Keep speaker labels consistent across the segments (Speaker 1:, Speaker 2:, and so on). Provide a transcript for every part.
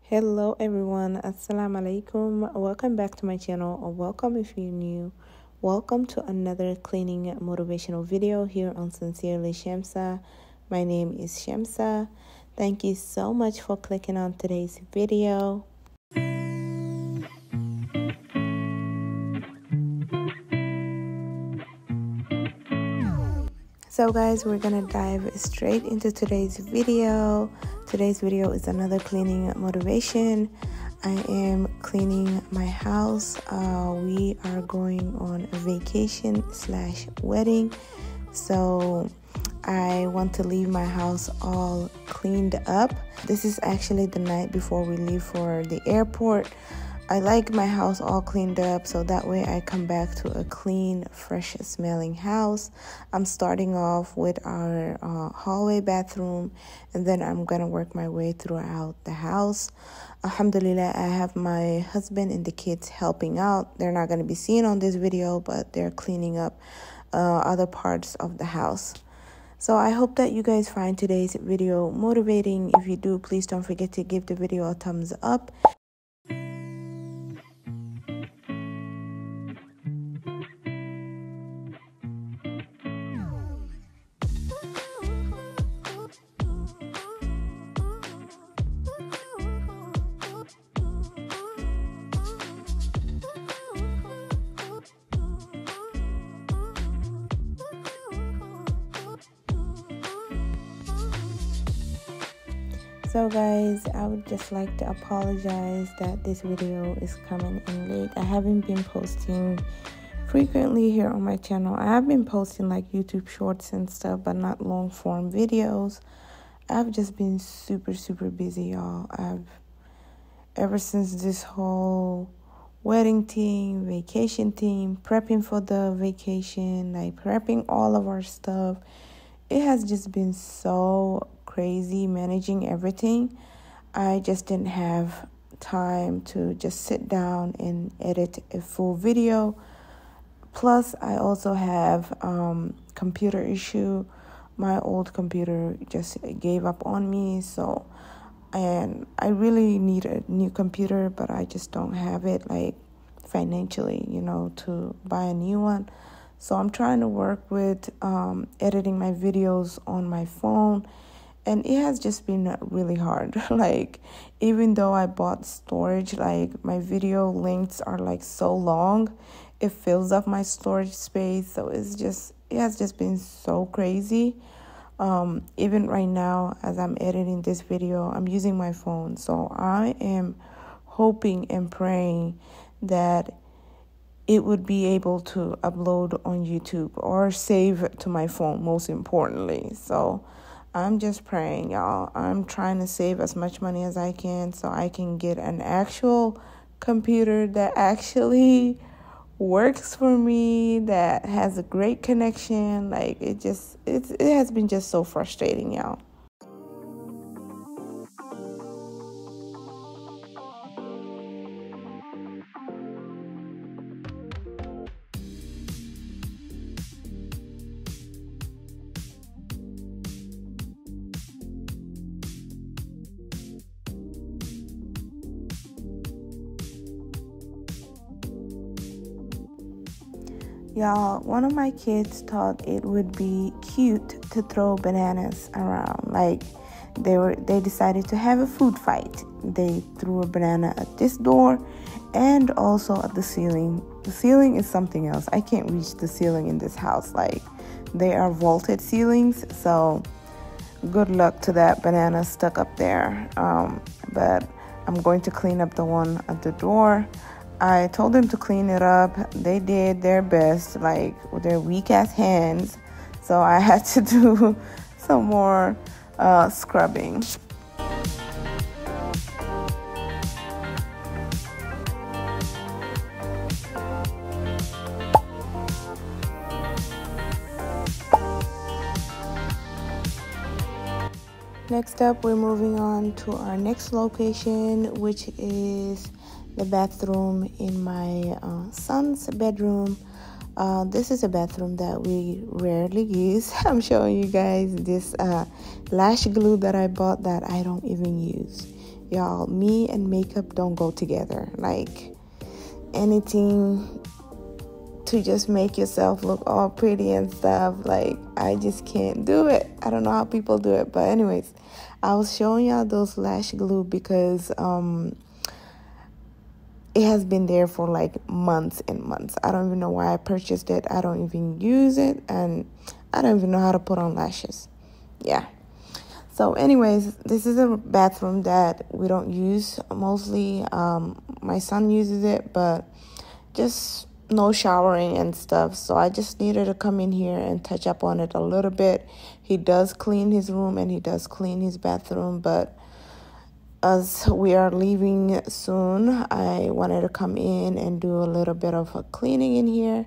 Speaker 1: Hello everyone, assalamu alaikum. Welcome back to my channel, or welcome if you're new. Welcome to another cleaning motivational video here on Sincerely Shamsa. My name is Shamsa. Thank you so much for clicking on today's video. So guys, we're gonna dive straight into today's video. Today's video is another cleaning motivation. I am cleaning my house. We are going on a vacation/wedding, so I want to leave my house all cleaned up. This is actually the night before we leave for the airport. I like my house all cleaned up, so that way I come back to a clean, fresh smelling house. I'm starting off with our hallway bathroom, and then I'm gonna work my way throughout the house. Alhamdulillah, I have my husband and the kids helping out. They're not gonna be seen on this video, but they're cleaning up other parts of the house. So I hope that you guys find today's video motivating. If you do, please don't forget to give the video a thumbs up. So guys, I would just like to apologize that this video is coming in late. I haven't been posting frequently here on my channel. I have been posting like YouTube shorts and stuff, but not long form videos. I've just been super busy, y'all. Ever since this whole wedding thing, vacation thing, prepping for the vacation, like prepping all of our stuff, it has just been so crazy managing everything. I just didn't have time to just sit down and edit a full video. Plus, I also have computer issue. My old computer just gave up on me, and I really need a new computer, but I just don't have it like financially, to buy a new one. So I'm trying to work with editing my videos on my phone, and it has just been really hard. Like, even though I bought storage, like my video lengths are like so long, it fills up my storage space. So it has just been so crazy. Even right now, as I'm editing this video, I'm using my phone. So I am hoping and praying that it would be able to upload on YouTube or save to my phone, most importantly. So I'm just praying, y'all. I'm trying to save as much money as I can so I can get an actual computer that actually works for me, that has a great connection. Like, it has been just so frustrating, y'all. Y'all, one of my kids thought it would be cute to throw bananas around. Like, they decided to have a food fight. They threw a banana at this door and also at the ceiling. The ceiling is something else. I can't reach the ceiling in this house. Like, they are vaulted ceilings, so good luck to that banana stuck up there. But I'm going to clean up the one at the door. I told them to clean it up. They did their best, like with their weak ass hands. So I had to do some more scrubbing. Next up, we're moving on to our next location, which is the bathroom in my son's bedroom. This is a bathroom that we rarely use. I'm showing you guys this lash glue that I bought that I don't even use. Y'all, me and makeup don't go together. Like, anything to just make yourself look all pretty and stuff, like, I just can't do it. I don't know how people do it. But anyways, I was showing y'all those lash glue because it has been there for like months and months. I don't even know why I purchased it. I don't even use it, and I don't even know how to put on lashes. Yeah. So anyways, this is a bathroom that we don't use mostly. My son uses it, but just no showering and stuff. So I just needed to come in here and touch up on it a little bit. He does clean his room and he does clean his bathroom, but as we are leaving soon, I wanted to come in and do a little bit of a cleaning in here.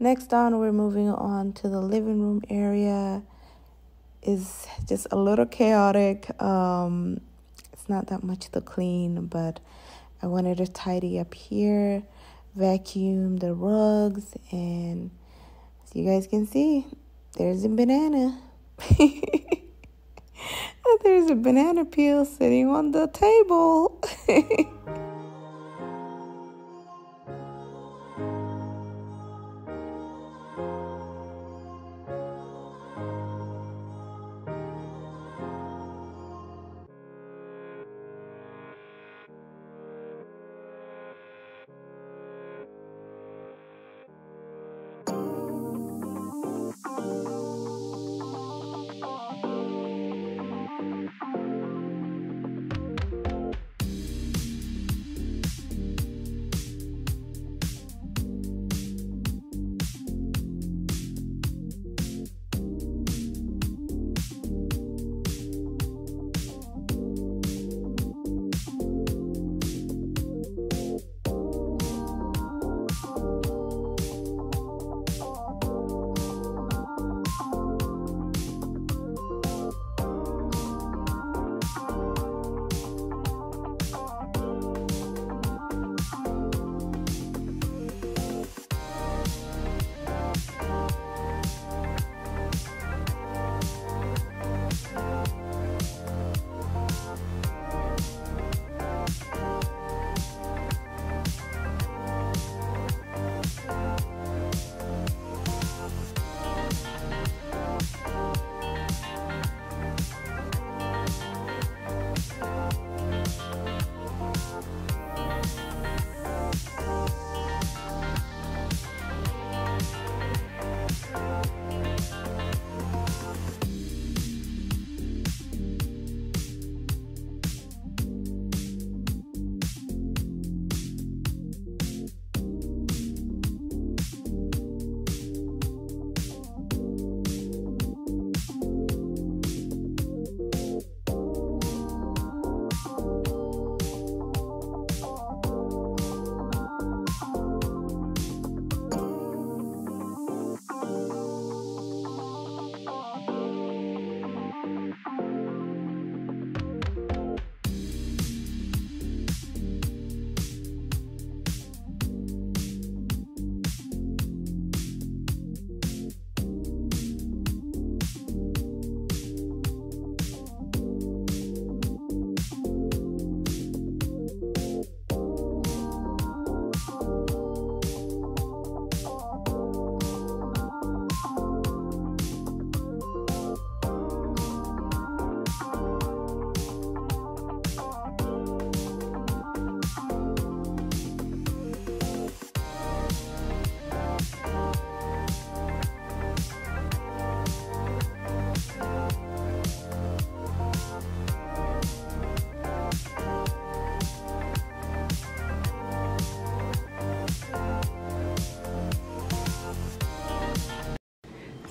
Speaker 1: Next on, we're moving on to the living room area. Is just a little chaotic. It's not that much to clean, but I wanted to tidy up here, vacuum the rugs, and as you guys can see, there's a banana. There's a banana peel sitting on the table.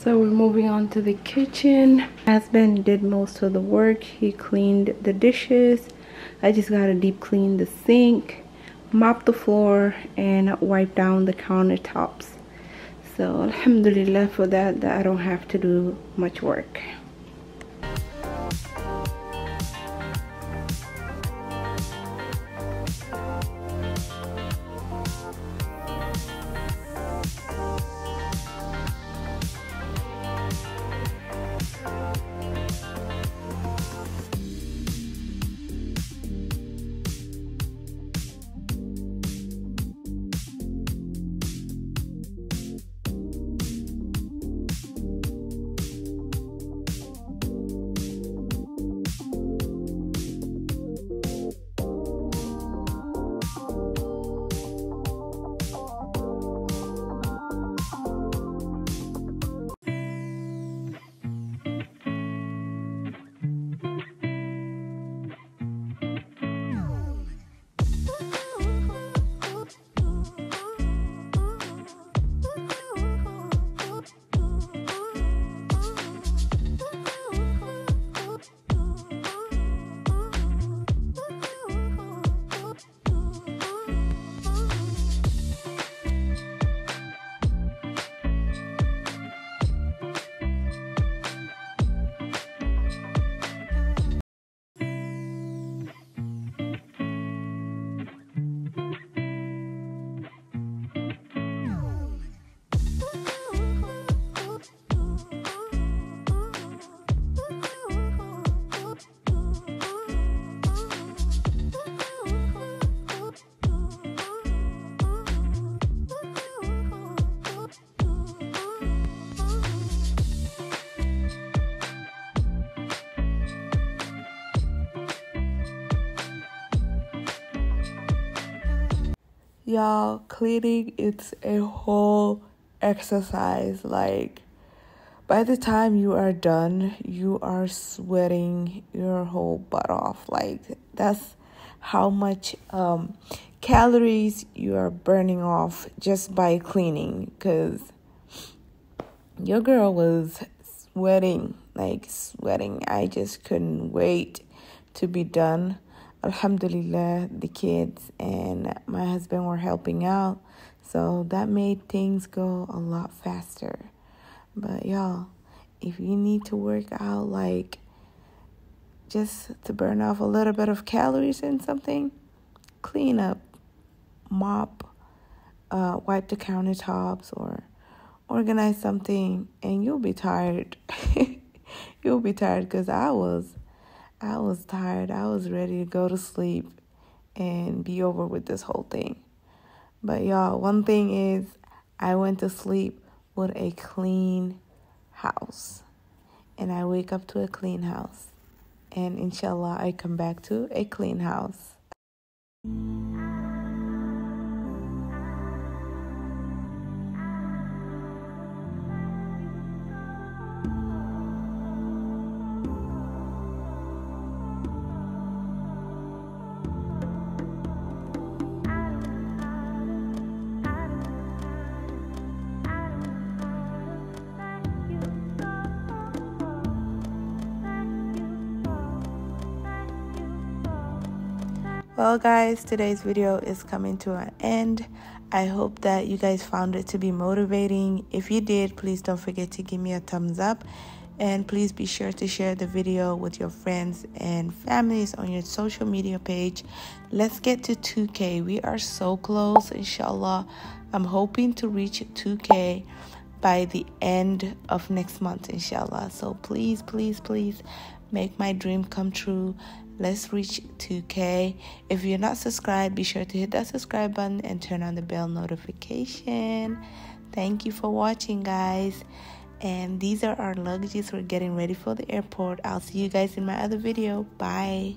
Speaker 1: So we're moving on to the kitchen. Husband did most of the work. He cleaned the dishes. I just gotta deep clean the sink, mop the floor, and wipe down the countertops. So alhamdulillah for that I don't have to do much work. Y'all, cleaning, it's a whole exercise. Like, by the time you are done, you are sweating your whole butt off. Like, that's how much calories you are burning off just by cleaning, because your girl was sweating. I just couldn't wait to be done. Alhamdulillah, the kids and my husband were helping out, so that made things go a lot faster. But y'all, if you need to work out, like, just to burn off a little bit of calories in something, clean up, mop, wipe the countertops, or organize something, and you'll be tired. You'll be tired, because I was tired. I was ready to go to sleep and be over with this whole thing. But y'all, one thing is, I went to sleep with a clean house, and I wake up to a clean house, and inshallah I come back to a clean house. Well guys, today's video is coming to an end. I hope that you guys found it to be motivating. If you did, please don't forget to give me a thumbs up, and please be sure to share the video with your friends and families on your social media page. Let's get to 2K. We are so close, inshallah. I'm hoping to reach 2K by the end of next month, inshallah. So please make my dream come true. Let's reach 2K. If you're not subscribed, be sure to hit that subscribe button and turn on the bell notification. Thank you for watching, guys. And these are our luggages. We're getting ready for the airport. I'll see you guys in my other video. Bye.